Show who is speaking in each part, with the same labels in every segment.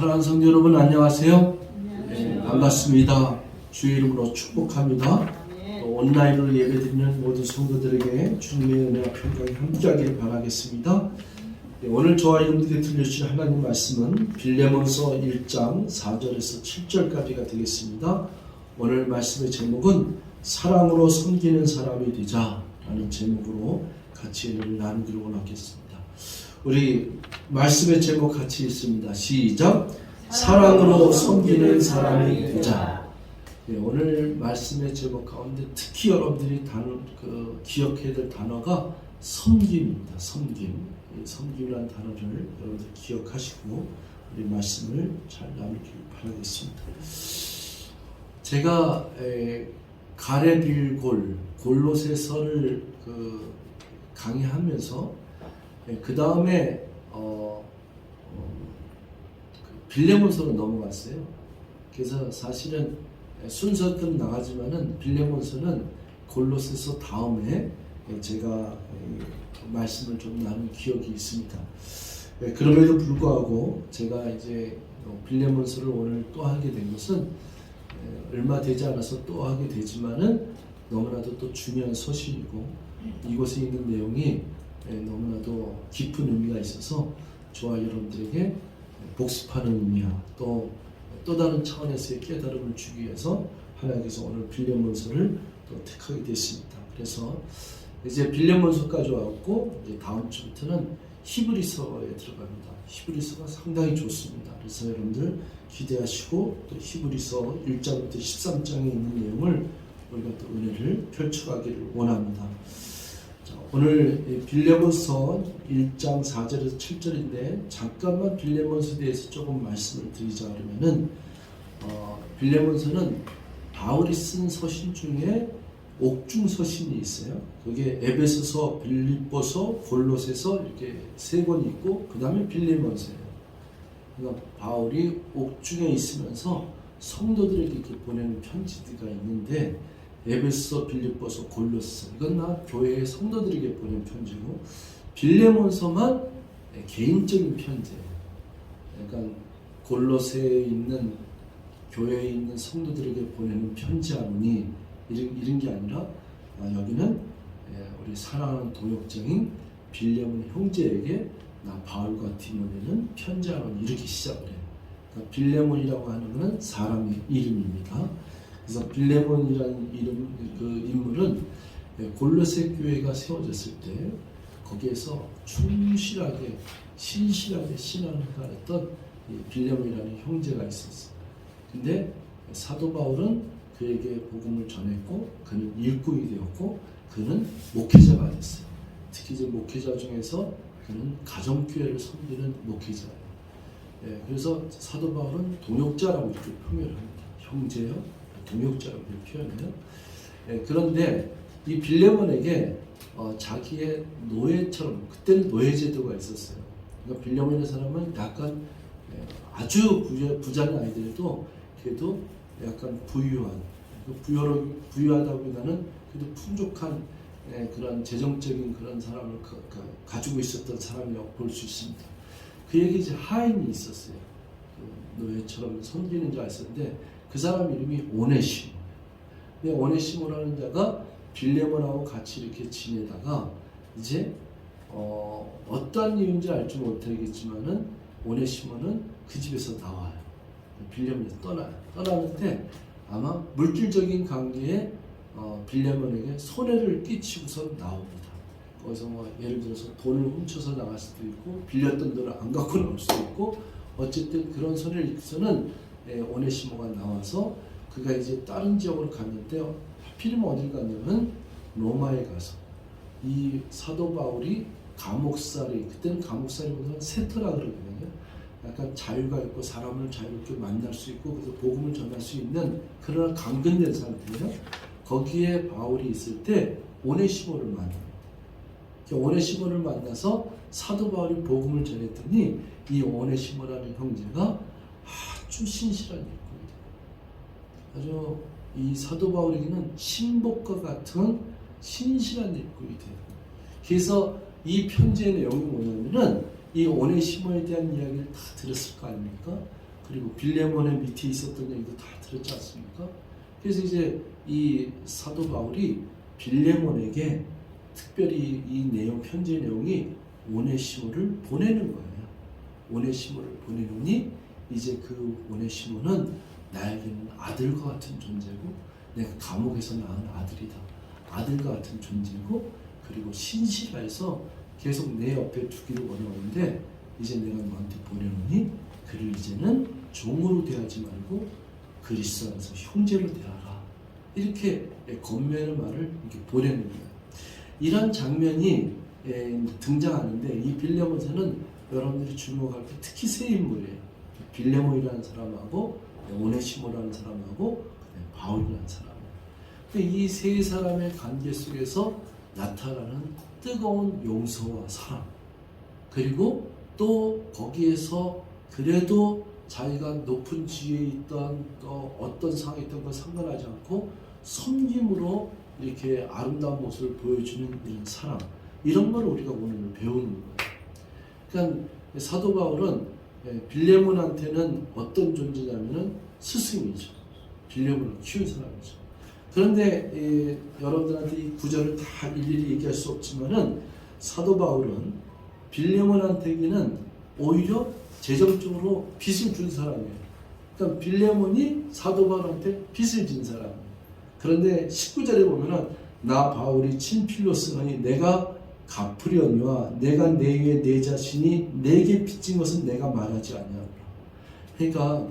Speaker 1: 사랑하는 성도 여러분 안녕하세요. 네, 반갑습니다. 주의 이름으로 축복합니다. 온라인으로 예배드리는 모든 성도들에게 주님의 은혜와 평강이 함께하기를 바라겠습니다. 네, 오늘 저와 여러분들에게 들려주실 하나님 말씀은 빌레몬서 1장 4절에서 7절까지가 되겠습니다. 오늘 말씀의 제목은 사랑으로 섬기는 사람이 되자 라는 제목으로 같이 은혜를 나누기를 원하겠습니다. 우리 말씀의 제목 같이 있습니다. 시작! 사랑으로 섬기는 사람이 되자. 네, 오늘 말씀의 제목 가운데 특히 여러분들이 기억해야 될 단어가 섬김입니다. 섬김. 섬김이라는 단어를 여러분들 기억하시고 우리 말씀을 잘 나누길 바라겠습니다. 제가 가레빌골 골로새서를 강의하면서 그 다음에 빌레몬서로 넘어갔어요. 그래서 사실은 순서대로 나가지만은 빌레몬서는 골로새서 다음에 제가 말씀을 좀 나눈 기억이 있습니다. 그럼에도 불구하고 제가 이제 빌레몬서를 오늘 또 하게 된 것은 얼마 되지 않아서 또 하게 되지만은 너무나도 또 중요한 서신이고 이곳에 있는 내용이 너무나도 깊은 의미가 있어서 저와 여러분들에게 복습하는 의미야 또 다른 차원에서의 깨달음을 주기 위해서 하나님께서 오늘 빌레몬서를 또 택하게 됐습니다. 그래서 이제 빌레몬서까지 왔고 이제 다음 주부터는 히브리서에 들어갑니다. 히브리서가 상당히 좋습니다. 그래서 여러분들 기대하시고 또 히브리서 1장부터 13장에 있는 내용을 우리가 또 은혜를 펼쳐가기를 원합니다. 오늘 빌레몬서 1장 4절에서 7절인데 잠깐만 빌레몬서에 대해서 조금 말씀을 드리자 그러면은 빌레몬서는 바울이 쓴 서신 중에 옥중 서신이 있어요. 그게 에베소서, 빌립보서, 골로새서 이렇게 세 권이 있고 그 다음에 빌레몬서예요. 그러니까 바울이 옥중에 있으면서 성도들에게 이렇게 보내는 편지가 있는데 에베소, 빌립보서, 골로새 이건 다 교회의 성도들에게 보낸 편지고 빌레몬서만 개인적인 편지예요. 그러니까 골로새에 있는 교회에 있는 성도들에게 보내는 편지 아니니 이런 게 아니라 여기는 우리 사랑하는 동역자인 빌레몬 형제에게 나 바울과 디모데는 편지하노니 이렇게 시작을 해요. 그러니까 빌레몬이라고 하는 것은 사람의 이름입니다. 그래서 빌레몬이라는 인물은 골로새 교회가 세워졌을 때 거기에서 충실하게 신실하게 신앙을 가졌던 빌레몬이라는 형제가 있었어요. 근데 사도 바울은 그에게 복음을 전했고 그는 일꾼이 되었고 그는 목회자가 됐어요. 특히 이제 목회자 중에서 그는 가정교회를 섬기는 목회자예요. 그래서 사도 바울은 동역자라고 이렇게 표현을 합니다. 형제요. 동역자라고 표현해요. 그런데 이 빌레몬에게 자기의 노예처럼 그때는 노예제도가 있었어요. 그러니까 빌레몬이라는 사람은 약간 아주 부자는 아니더라도 그래도 약간 부유한 부유하다기보다는 그래도 풍족한 그런 재정적인 그런 사람을 가지고 있었던 사람이라고 볼 수 있습니다. 그에게 이제 하인이 있었어요. 노예처럼 섬기는 자가 있었는데 그 사람 이름이 오네시모. 근데 오네시모라는 자가 빌레몬하고 같이 이렇게 지내다가 이제 어떤 이유인지 알지 못하겠지만은 오네시모는 그 집에서 나와요. 빌레몬이 떠나는데 아마 물질적인 관계에 빌레몬에게 손해를 끼치고서 나옵니다. 거기서 예를 들어서 돈을 훔쳐서 나갈 수도 있고 빌렸던 돈을 안 갖고 나올 수도 있고 어쨌든 그런 손해를 입고서는 오네시모가 나와서 그가 이제 다른 지역으로 갔는데 하필이면 어딜 갔냐면 로마에 가서 이 사도 바울이 감옥살이 그때는 감옥살이보다는 세터라 그러거든요. 약간 자유가 있고 사람을 자유롭게 만날 수 있고 그래서 복음을 전할 수 있는 그런 강근된 상태예요. 거기에 바울이 있을 때 오네시모를 만납니다. 오네시모를 만나서 사도 바울이 복음을 전했더니 이 오네시모라는 형제가 아주 신실한 일꾼이 돼요. 아주 이 사도 바울에게는 신복과 같은 신실한 일꾼이 돼요. 그래서 이 편지의 내용이 뭐냐면은 이 오네시모에 대한 이야기를 다 들었을 거 아닙니까? 그리고 빌레몬의 밑에 있었던 얘기도 다 들었지 않습니까? 그래서 이제 이 사도 바울이 빌레몬에게 특별히 이 내용, 편지 내용이 오네시모를 보내는 거예요. 오네시모를 보내느니 이제 그 오네시모는 나에게는 아들과 같은 존재고 내가 감옥에서 낳은 아들이다. 아들과 같은 존재고 그리고 신실해서 계속 내 옆에 두기를 원하는데 이제 내가 너한테 보내느니 그를 이제는 종으로 대하지 말고 그리스도 안에서 형제로 대하라. 이렇게 권면의 말을 이렇게 보내는 거예요. 이런 장면이 등장하는데 이 빌레몬서는 여러분들이 주목할 게 특히 세 인물이에요. 빌레몬이라는 사람하고 오네시모라는 사람하고 바울이라는 사람. 이 세 사람의 관계 속에서 나타나는 뜨거운 용서와 사랑, 그리고 또 거기에서 그래도 자기가 높은 지위에 있던 또 어떤 상황에 있던 걸 상관하지 않고 섬김으로 이렇게 아름다운 모습을 보여주는 이런 사랑, 이런 걸 우리가 오늘 배우는 거예요. 그러니까 사도 바울은 빌레몬한테는 어떤 존재냐면은 스승이죠. 빌레몬을 키운 사람이죠. 그런데 여러분들한테 이 구절을 다 일일이 얘기할 수 없지만은 사도 바울은 빌레몬한테는 오히려 재정적으로 빚을 준 사람이에요. 그러니까 빌레몬이 사도 바울한테 빚을 진 사람이에요. 그런데 19절에 보면은 나 바울이 친필로 쓰노니 내가 갚으려니와 내가 내 위에 내 자신이 내게 빚진 것은 내가 말하지 아니하노라. 그러니까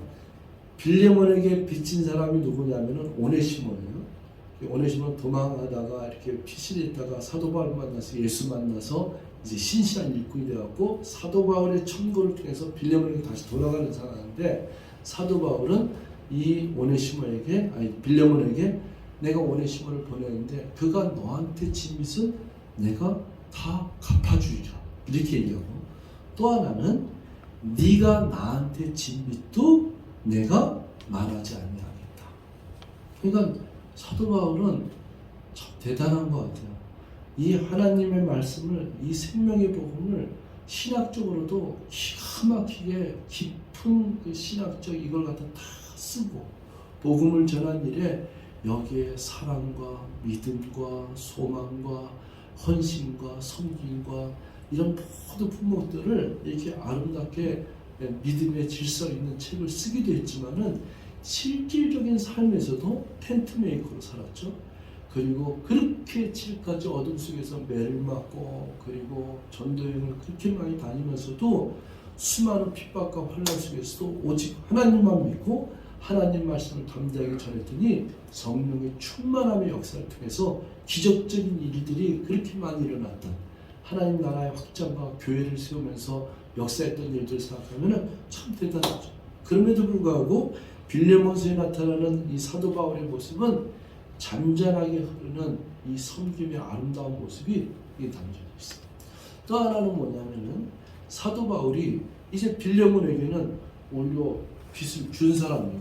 Speaker 1: 빌레몬에게 빚진 사람이 누구냐면은 오네시모예요. 오네시모는 도망하다가 이렇게 피신했다가 사도 바울 만나서 예수 만나서 이제 신실한 일꾼이 되었고 사도 바울의 청구를 통해서 빌레몬에게 다시 돌아가는 상황인데 사도 바울은 이 오네시모에게 빌레몬에게 내가 오네시모를 보내는데 그가 너한테 진 빚은 내가 다 갚아주리라 이렇게 얘기하고 또 하나는 네가 나한테 진 빚도 내가 말하지 아니하겠다. 그러니까 사도 바울은 참 대단한 것 같아요. 이 하나님의 말씀을 이 생명의 복음을 신학적으로도 기가 막히게 깊은 그 신학적 이걸 갖다 다 쓰고 복음을 전한 일에 여기에 사랑과 믿음과 소망과 헌신과 섬김과 이런 모든 품목들을 이렇게 아름답게 믿음의 질서 있는 책을 쓰기도 했지만은 실질적인 삶에서도 텐트 메이커로 살았죠. 그리고 그렇게 7까지 어둠 속에서 매를 맞고 그리고 전도여행을 그렇게 많이 다니면서도 수많은 핍박과 환난 속에서도 오직 하나님만 믿고 하나님 말씀을 담대하게 전했더니 성령의 충만함의 역사를 통해서 기적적인 일들이 그렇게 많이 일어났던 하나님 나라의 확장과 교회를 세우면서 역사했던 일들을 생각하면 참 대단하죠. 그럼에도 불구하고 빌레몬서에 나타나는 이 사도 바울의 모습은 잔잔하게 흐르는 이 섬김의 아름다운 모습이 담겨져 있습니다. 또 하나는 뭐냐면은 사도 바울이 이제 빌레몬에게는 오히려 빚을 준 사람이고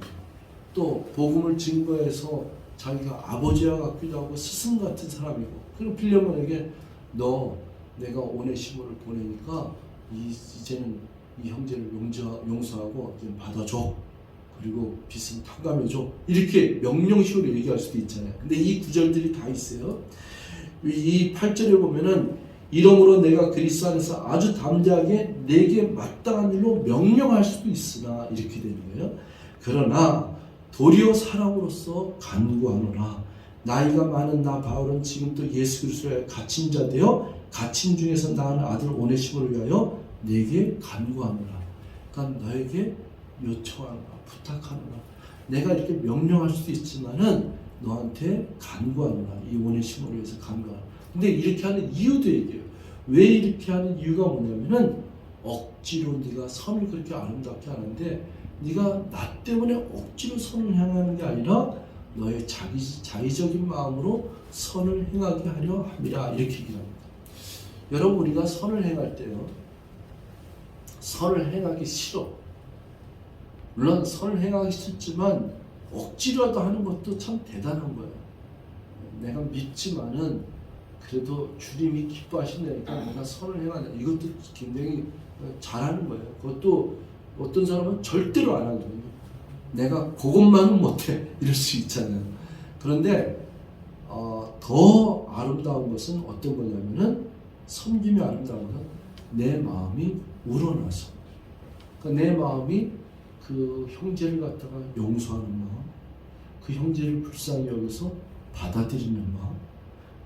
Speaker 1: 또 복음을 증거해서 자기가 아버지와 같기도 하고 스승 같은 사람이고 그리고 빌레몬에게 너 내가 오네시모를 보내니까 이제는 이 형제를 용서하고 받아줘. 그리고 빚은 탕감해줘. 이렇게 명령식으로 얘기할 수도 있잖아요. 근데 이 구절들이 다 있어요. 이 8절에 보면은 이러므로 내가 그리스도 안에서 아주 담대하게 내게 마땅한 일로 명령할 수도 있으나 이렇게 되는 거예요. 그러나 도리어 사랑으로서 간구하노라. 나이가 많은 나 바울은 지금 또 예수 그리스도의 갇힌 자 되어 갇힌 중에서 낳은 아들 오네시모를 위하여 내게 간구하노라. 그러니까 너에게 요청하노라, 부탁하노라. 내가 이렇게 명령할 수도 있지만은 너한테 간구하노라. 이 오네시모를 위해서 간구하노라. 근데 이렇게 하는 이유도 얘기해요. 왜 이렇게 하는 이유가 뭐냐면은 억지로 네가 선을 그렇게 아름답게 하는데 네가 나 때문에 억지로 선을 향하는 게 아니라 너의 자의적인 마음으로 선을 행하게 하려 함이라 이렇게 얘기합니다. 여러분 우리가 선을 행할 때요. 선을 행하기 싫어. 물론 선을 행하기 싫지만 억지로라도 하는 것도 참 대단한 거예요. 내가 믿지만은 그래도 주님이 기뻐하신다니까 내가 선을 행하자. 이것도 굉장히 잘하는 거예요. 그것도 어떤 사람은 절대로 안 하거든요. 내가 그것만은 못해 이럴 수 있잖아요. 그런데 더 아름다운 것은 어떤 거냐면은 섬김이 아름다운 건 내 마음이 우러나서, 그러니까 내 마음이 그 형제를 갖다가 용서하는 마음, 그 형제를 불쌍히 여기서 받아들이는 마음,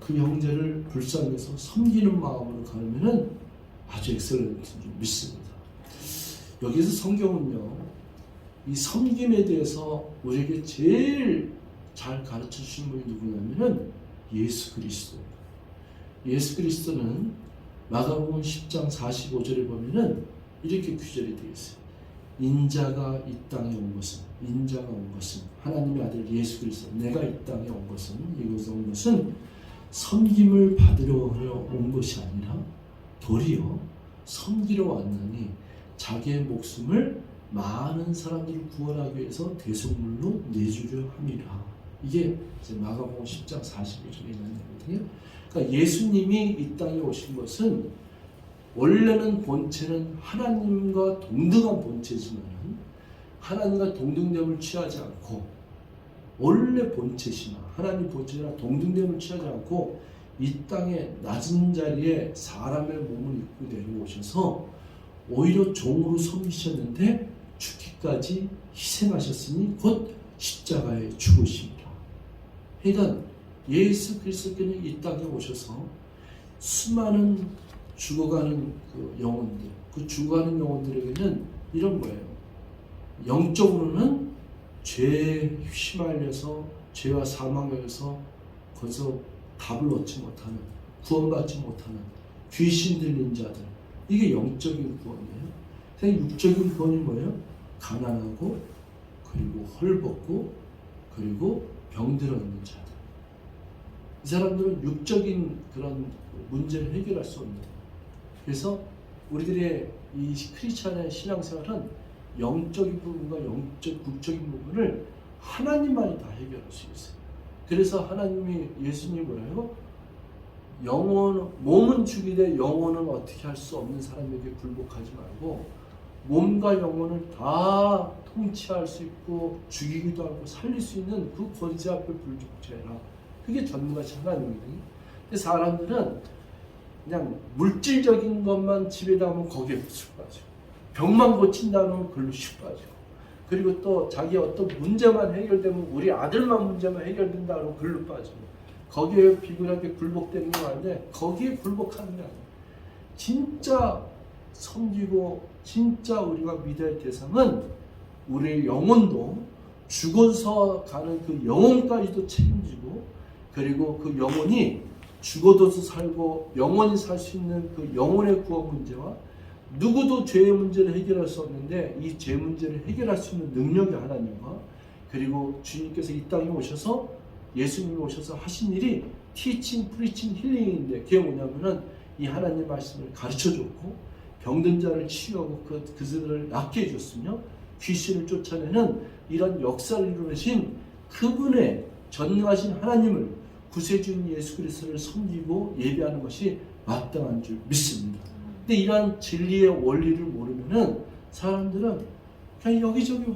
Speaker 1: 그 형제를 불쌍히 여기서 섬기는 마음으로 가면은 아주 엑셀런트 줄 믿습니다. 여기서 성경은요, 이 섬김에 대해서 우리에게 제일 잘 가르쳐 주신 분이 누구냐면은 예수 그리스도입니다. 예수 그리스도는 마가복음 10장 45절에 보면은 이렇게 규절이 되어 있어요. 인자가 이 땅에 온 것은, 인자가 온 것은, 하나님의 아들 예수 그리스도, 내가 이 땅에 온 것은, 이곳에 온 것은 섬김을 받으려 온 것이 아니라 도리어 섬기러 왔느니 자기의 목숨을 많은 사람들을 구원하기 위해서 대속물로 내주려 함이라. 이게 이제 마가복음 10장 41절에 있는 내용이거든요. 그러니까 예수님이 이 땅에 오신 것은 원래는 본체는 하나님과 동등한 본체지만 하나님과 동등됨을 취하지 않고, 원래 본체시나 하나님 본체나 동등됨을 취하지 않고 이 땅의 낮은 자리에 사람의 몸을 입고 내려오셔서 오히려 종으로 섬기셨는데 죽기까지 희생하셨으니 곧 십자가에 죽으십니다. 그러니까 예수 그리스도께는 이 땅에 오셔서 수많은 죽어가는 그 영혼들, 그 죽어가는 영혼들에게는 이런 거예요. 영적으로는 죄에 휘말려서 죄와 사망에서 거기서 답을 얻지 못하는, 구원받지 못하는 귀신 들린 자들, 이게 영적인 구원이에요. 그래서 육적인 구원이 뭐예요? 가난하고, 그리고 헐벗고, 그리고 병들어 있는 자들. 이 사람들은 육적인 그런 문제를 해결할 수 없는. 그래서 우리들의 이 크리스찬의 신앙생활은 영적인 부분과 국적인 부분을 하나님만이 다 해결할 수 있어요. 그래서 하나님이, 예수님이 뭐래요? 몸은 죽이되 영혼은 어떻게 할 수 없는 사람에게 굴복하지 말고 몸과 영혼을 다 통치할 수 있고 죽이기도 하고 살릴 수 있는 그 권세 앞에 불복제해라. 그게 전능하신 하나님이거든요. 근데 사람들은 그냥 물질적인 것만 집에다 하면 거기에 쑥 빠지고, 병만 고친다면 그걸로 쑥 빠지고, 그리고 또 자기 어떤 문제만 해결되면, 우리 아들만 문제만 해결된다 그러면 그걸로 빠지고, 거기에 비굴하게 굴복되는 게 아닌데 거기에 굴복하는 게 아니에요. 진짜 섬기고 진짜 우리가 믿어야 할 대상은 우리의 영혼도, 죽어서 가는 그 영혼까지도 책임지고, 그리고 그 영혼이 죽어도서 살고 영원히 살 수 있는 그 영혼의 구원 문제와, 누구도 죄의 문제를 해결할 수 없는데 이 죄 문제를 해결할 수 있는 능력의 하나님과, 그리고 주님께서 이 땅에 오셔서, 예수님이 오셔서 하신 일이 티칭, 프리칭, 힐링인데 그게 뭐냐면은 이 하나님 말씀을 가르쳐줬고, 병든 자를 치유하고 그들을 낫게 해줬으며, 귀신을 쫓아내는 이런 역사를 이루신 그분의 전능하신 하나님을, 구세주인 예수 그리스도를 섬기고 예배하는 것이 마땅한 줄 믿습니다. 근데 이러한 진리의 원리를 모르면은 사람들은 그냥 여기저기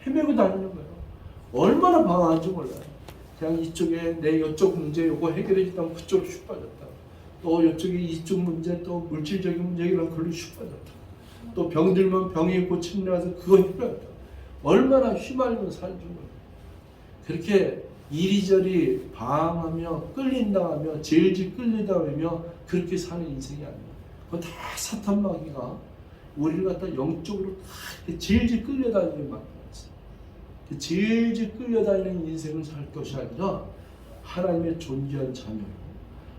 Speaker 1: 헤매고 다니는 거예요. 얼마나 방황한지 몰라요. 그냥 이쪽에 내 이쪽 문제 요거 해결해 주다면 그쪽으로 슉 빠졌다. 또 이쪽에 이쪽 문제, 또 물질적인 문제랑 걸로 슉 빠졌다. 또 병들면 병이 고침을 해서 그거 해결했다. 얼마나 휘말리면 사는 줄 몰라요. 그렇게 이리저리 방황하며 끌린다하며 질질 끌리다하며 그렇게 사는 인생이 아니에요. 그건 다 사탄 마귀가 우리를 갖다 영적으로 다 질질 끌려다니는 마귀였어요. 질질 끌려다니는 인생을 살 것이 아니라 하나님의 존귀한 자녀로,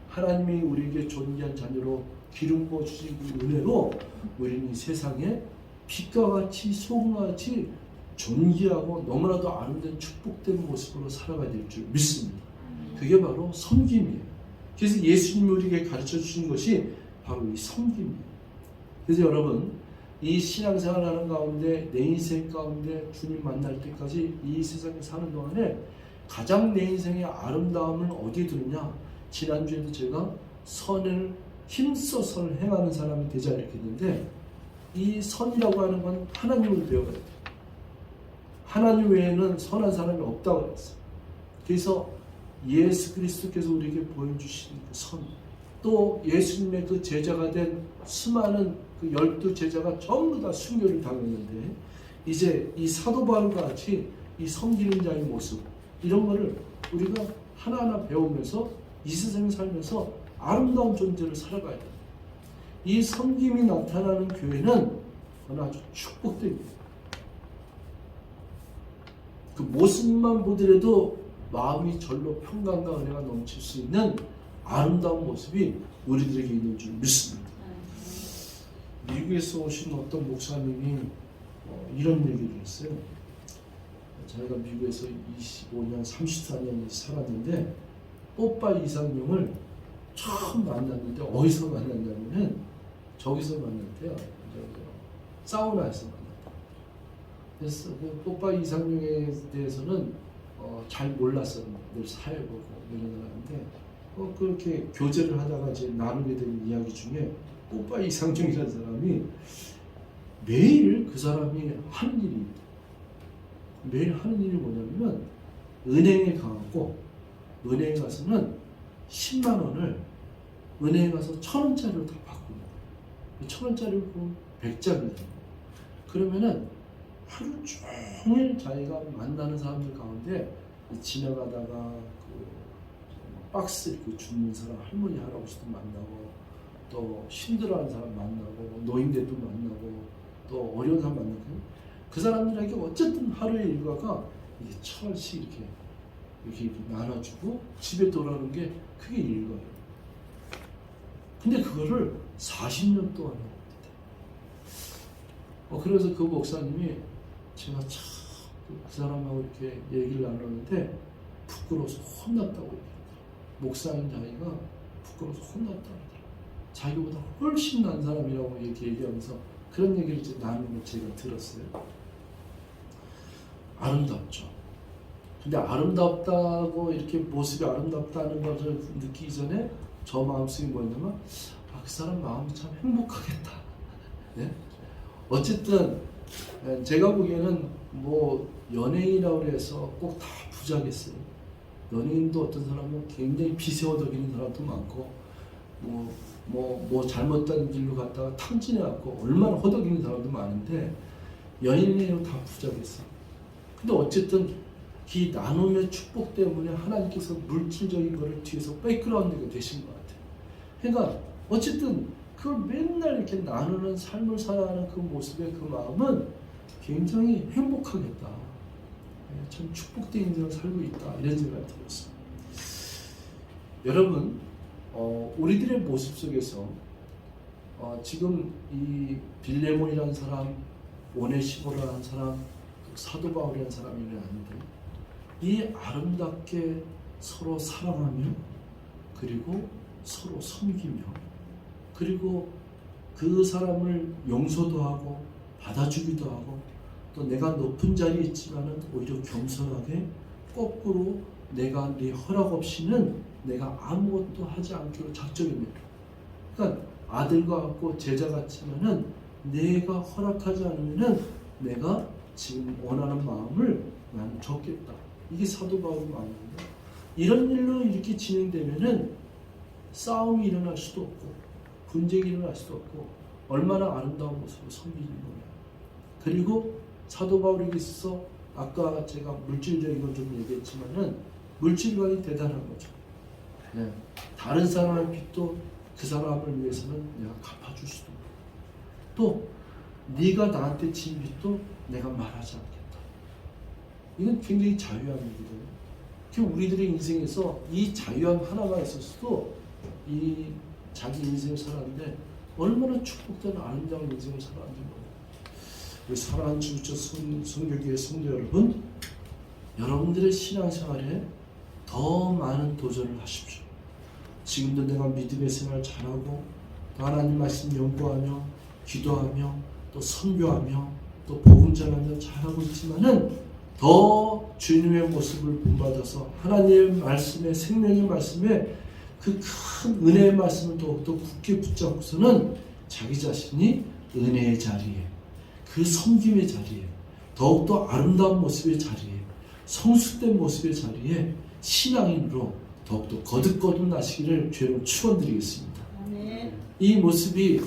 Speaker 1: 하나님이 우리에게 존귀한 자녀로 기름 부어 주신 그 은혜로 우리는 이 세상에 빛과 같이 소금과 같이 존귀하고 너무나도 아름다운 축복된 모습으로 살아가야 될 줄 믿습니다. 그게 바로 섬김이에요. 그래서 예수님이 우리에게 가르쳐 주신 것이 바로 이 섬김이에요. 그래서 여러분, 이 신앙생활 하는 가운데, 내 인생 가운데 주님 만날 때까지 이 세상에 사는 동안에 가장 내 인생의 아름다움을 어디에 두느냐? 지난주에도 제가 선을 힘써 선을 행하는 사람이 되자 이렇게 했는데, 이 선이라고 하는 건 하나님을 배워야 돼요. 하나님 외에는 선한 사람이 없다고 그랬어요. 그래서 예수 그리스도께서 우리에게 보여주신 그 선, 또 예수님의 그 제자가 된 수많은 그 12제자가 전부 다 순교를 당했는데, 이제 이 사도 바울과 같이 이 섬기는 자의 모습, 이런 거를 우리가 하나하나 배우면서 이 세상 살면서 아름다운 존재를 살아가야 돼요. 이 섬김이 나타나는 교회는 아주 축복됩니다. 그 모습만 보더라도 마음이 절로 평강과 은혜가 넘칠 수 있는 아름다운 모습이 우리들에게 있는 줄 믿습니다. 미국에서 오신 어떤 목사님이 이런 얘기를 했어요. 자기가 미국에서 25년, 34년 살았는데 뽀빠 이상용을 처음 만났는데 어디서 만났냐면 저기서 만났대요. 사우나에서 만났다. 그래서 그 뽀빠 이상용에 대해서는 잘 몰랐었는데 늘 사회보고 이런 걸 하는데 그렇게 교제를 하다가 이제 나누게 된 이야기 중에 뽀빠 이상용이라는 사람이 매일 그 사람이 하는 일입니다. 매일 하는 일이 뭐냐면 은행에 가고 은행에 가서는 10만 원을 은행에 가서 1,000원짜리로 다 바꿉니다. 1,000원짜리를 100장이잖아요. 그러면은 하루 종일 자기가 만나는 사람들 가운데 지나가다가 그 박스 이렇게 주는 사람, 할머니 할아버지도 만나고, 또 힘들어하는 사람 만나고, 노인들도 만나고, 또 어려운 사람 만나고, 그 사람들에게 어쨌든 하루의 일과가 이게 1,000원씩 이렇게 나눠주고 집에 돌아오는 게 그게 일과예요. 근데 그거를 40년 동안 합니다. 그래서 그 목사님이 제가 참 그 사람하고 이렇게 얘기를 나누는데 부끄러워서 혼났다고 얘기해요. 목사인 자기가 부끄러워서 혼났다고 하더라고요. 자기보다 훨씬 난 사람이라고 얘기하면서 그런 얘기를 이제 나누는 걸 제가 들었어요. 아름답죠. 근데 아름답다고 이렇게 모습이 아름답다는 것을 느끼기 전에 저 마음속에 뭐였냐면 그 사람 마음이 참 행복하겠다. 네? 어쨌든 제가 보기에는 뭐 연예인이라고 해서 꼭 다 부자겠어요. 연예인도 어떤 사람은 굉장히 비세워덕이는 사람도 많고 뭐 잘못된 길로 갔다가 탕진해갖고 얼마나 허덕이는 사람도 많은데 연예인은 다 부자겠어요. 근데 어쨌든 이 나눔의 축복 때문에 하나님께서 물질적인 거를 뒤에서 백그라운드가 되신 것 같아요. 그러니까 어쨌든 그걸 맨날 이렇게 나누는 삶을 살아가는 그 모습의 그 마음은 굉장히 행복하겠다. 참 축복된 인생을 살고 있다. 이런 생각이 들었어요. 여러분, 우리들의 모습 속에서 지금 이 빌레몬이라는 사람, 오네시모라는 사람, 사도 바울이라는 사람이 있는데 이 아름답게 서로 사랑하며 그리고 서로 섬기며 그리고 그 사람을 용서도 하고 받아주기도 하고 또 내가 높은 자리에 있지만은 오히려 겸손하게 거꾸로 내가 네 허락 없이는 내가 아무것도 하지 않기로 작정입니다. 그러니까 아들과 같고 제자 같지만은 내가 허락하지 않으면은 내가 지금 원하는 마음을 나는 적겠다. 이게 사도 바울의 마음입니다. 이런 일로 이렇게 진행되면은 싸움이 일어날 수도 없고 분쟁이 일어날 수도 없고 얼마나 아름다운 모습으로 섬기는 거예요. 그리고 사도 바울에게 있어서 아까 제가 물질적인 걸 좀 얘기했지만은 물질관이 대단한 거죠. 네. 다른 사람의 빚도 그 사람을 위해서는 내가 갚아줄 수도 있고 또 네가 나한테 진 빚도 내가 말하지 않겠다. 이건 굉장히 자유한 일이거든요. 우리들의 인생에서 이 자유함 하나가 있었어도 이 자기 인생을 살았는데 얼마나 축복된 아름다운 인생을 살았는지 몰라요. 우리 사랑하는 주부처 성교교회 성도 여러분, 여러분들의 신앙생활에 더 많은 도전을 하십시오. 지금도 내가 믿음의 생활 잘하고 또 하나님 말씀 연구하며 기도하며 또 선교하며 또 복음 전하며 잘하고 있지만은 더 주님의 모습을 본받아서 하나님의 말씀에 생명의 말씀에 그 큰 은혜의 말씀을 더욱더 굳게 붙잡고서는 자기 자신이 은혜의 자리에, 그 섬김의 자리에, 더욱더 아름다운 모습의 자리에, 성숙된 모습의 자리에 신앙인으로 더욱더 거듭나시기를 주님 축원드리겠습니다. 이 모습이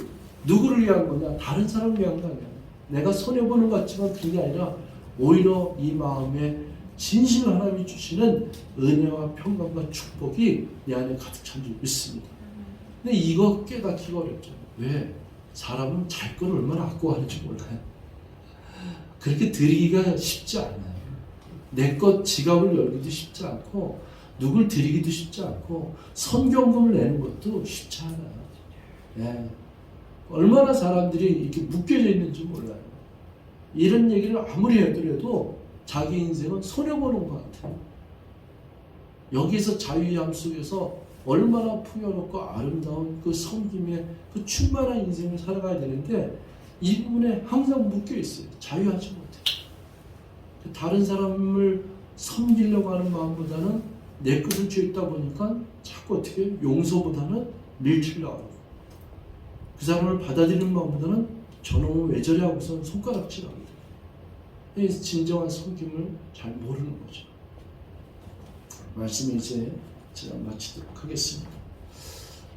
Speaker 1: 누구를 위한 거냐? 다른 사람을 위한 거 아니야. 내가 손해보는 것 같지만 그게 아니라 오히려 이 마음에 진실로 하나님이 주시는 은혜와 평강과 축복이 내 안에 가득 찬 줄 믿습니다. 근데 이거 깨닫기가 어렵죠. 왜? 사람은 자기 걸 얼마나 아까워하는지 몰라요. 그렇게 드리기가 쉽지 않아요. 내 것 지갑을 열기도 쉽지 않고 누굴 드리기도 쉽지 않고 선경금을 내는 것도 쉽지 않아요. 네. 얼마나 사람들이 이렇게 묶여져 있는지 몰라요. 이런 얘기를 아무리 해도 자기 인생은 손해보는 것 같아요. 여기서 자유함 속에서 얼마나 풍요롭고 아름다운 그 섬김의 그 충만한 인생을 살아가야 되는데 이 부분에 항상 묶여 있어요. 자유하지 못해요. 다른 사람을 섬기려고 하는 마음보다는 내 것을 쥐었다 보니까 자꾸 어떻게 용서보다는 밀치려고 하고 그 사람을 받아들이는 마음보다는 저놈은 왜 저래 하고서 손가락질하고 진정한 섬김을 잘 모르는 거죠. 말씀을 이제 제가 마치도록 하겠습니다.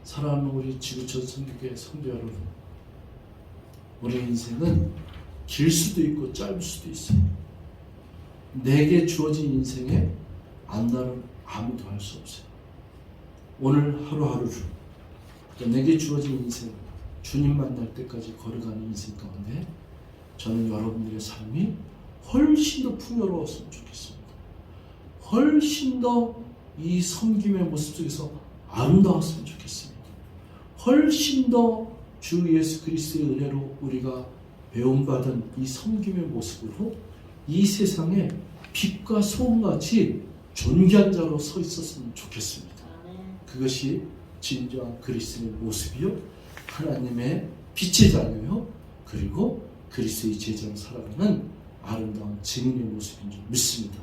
Speaker 1: 사랑하는 우리 지구촌 선교회 성도 여러분, 우리 인생은 길 수도 있고 짧을 수도 있어요. 내게 주어진 인생에 안다는 아무도 할 수 없어요. 오늘 하루하루를 내게 주어진 인생, 주님 만날 때까지 걸어가는 인생 가운데 저는 여러분들의 삶이 훨씬 더 풍요로웠으면 좋겠습니다. 훨씬 더 이 섬김의 모습 속에서 아름다웠으면 좋겠습니다. 훨씬 더 주 예수 그리스도의 은혜로 우리가 배움받은 이 섬김의 모습으로 이 세상에 빛과 소금같이 존귀한 자로 서 있었으면 좋겠습니다. 그것이 진정한 그리스도의 모습이요, 하나님의 빛의 자녀요, 그리고 그리스도의 제자로 살아가는 아름다운 증인의 모습인 줄 믿습니다.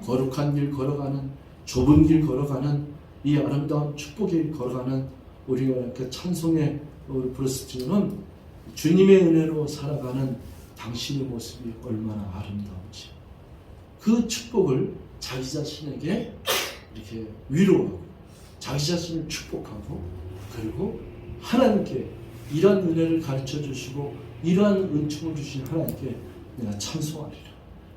Speaker 1: 거룩한 길 걸어가는, 좁은 길 걸어가는, 이 아름다운 축복의 길 걸어가는 우리가 그 찬송의 브루스트는 주님의 은혜로 살아가는 당신의 모습이 얼마나 아름다운지 그 축복을 자기 자신에게 이렇게 위로하고 자기 자신을 축복하고 그리고 하나님께 이러한 은혜를 가르쳐 주시고 이러한 은총을 주신 하나님께 내가 찬송하리라,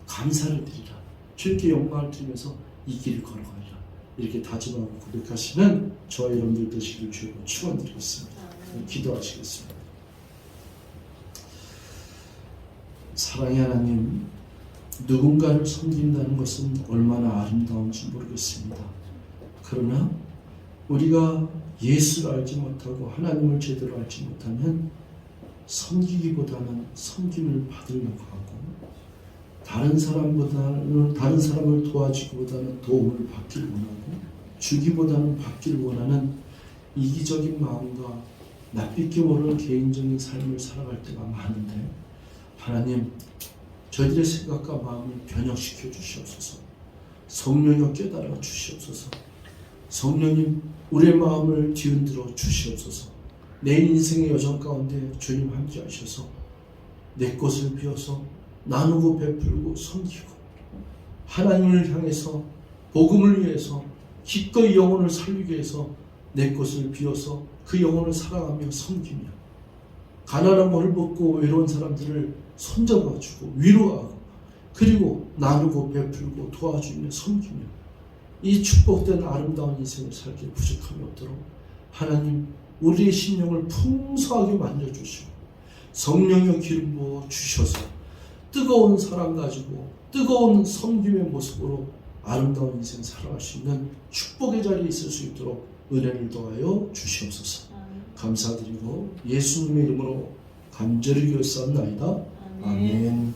Speaker 1: 감사를 드리라, 주님께 영광을 드리면서 이 길을 걸어가리라, 이렇게 다짐하고 고백하시는 저와 여러분들 되시길 주님으로 축원드리겠습니다. 기도하시겠습니다. 사랑의 하나님, 누군가를 섬긴다는 것은 얼마나 아름다운지 모르겠습니다. 그러나 우리가 예수를 알지 못하고 하나님을 제대로 알지 못하면 섬기기보다는 섬김을 받으려고 하고 다른 사람을 도와주기보다는 도움을 받기를 원하고 주기보다는 받기를 원하는 이기적인 마음과 낯빛게 모르는 개인적인 삶을 살아갈 때가 많은데 하나님, 저희들의 생각과 마음을 변혁시켜 주시옵소서. 성령여 깨달아 주시옵소서. 성령님, 우리의 마음을 뒤흔들어 주시옵소서. 내 인생의 여정 가운데 주님 함께 하셔서 내 것을 비워서 나누고 베풀고 섬기고 하나님을 향해서 복음을 위해서 기꺼이 영혼을 살리기 위해서 내 것을 비워서 그 영혼을 사랑하며 섬기며 가난한 벌벗고 외로운 사람들을 손잡아주고 위로하고 그리고 나누고 베풀고 도와주며 섬기며 이 축복된 아름다운 인생을 살기 부족함이 없도록 하나님 우리의 심령을 풍성하게 만져주시고 성령의 기름 부어 주셔서 뜨거운 사랑 가지고 뜨거운 섬김의 모습으로 아름다운 인생 살아갈 수 있는 축복의 자리에 있을 수 있도록 은혜를 더하여 주시옵소서. 감사드리고 예수님의 이름으로 간절히 기도했사옵나이다. 아멘.